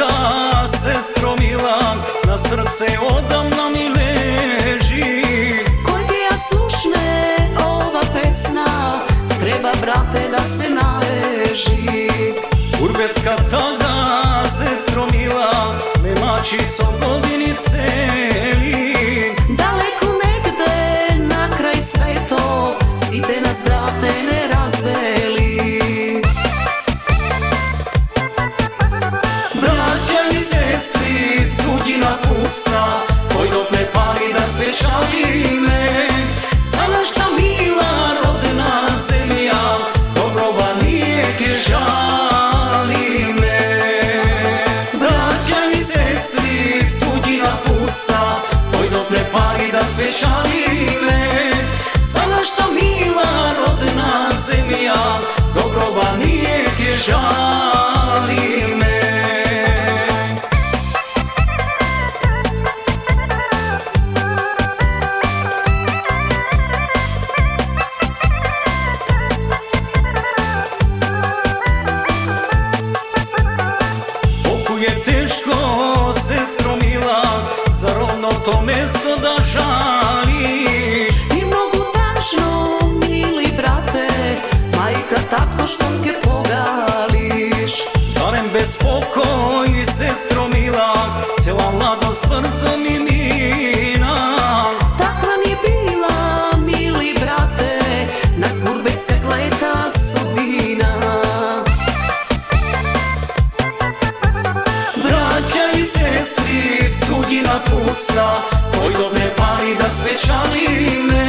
toga, sestro mila, na srce odavno mi leži. Kojeg ja slušne ova pesna, treba brate da se naleži. Urbecka toga, sestro mila, me mači so godini celi. Daleko negde na kraj sveto, site nas brate ne razdeli. Braća i sestri, tuđina pusta, koji dok ne pali da svečali me. Za našta mila rodna zemlja, do groba nijeke žali me. Braća i sestri, tuđina pusta, koji dok ne pali da svečali me. Za našta mila rodna zemlja, do groba nijeke žali me. Je teško, sestro mila, zar ono to mesto da žališ? I mnogo tažno, mili brate, majka tako što ke pogališ. Zarem bez pokoj, sestro mila, cijela mladost brzo mi mina. Takva mi je bila, mili brate, nas Urbecka gleda sudbina. Braća i sestri, tuđina pusta, koji dok ne pali da svečali me.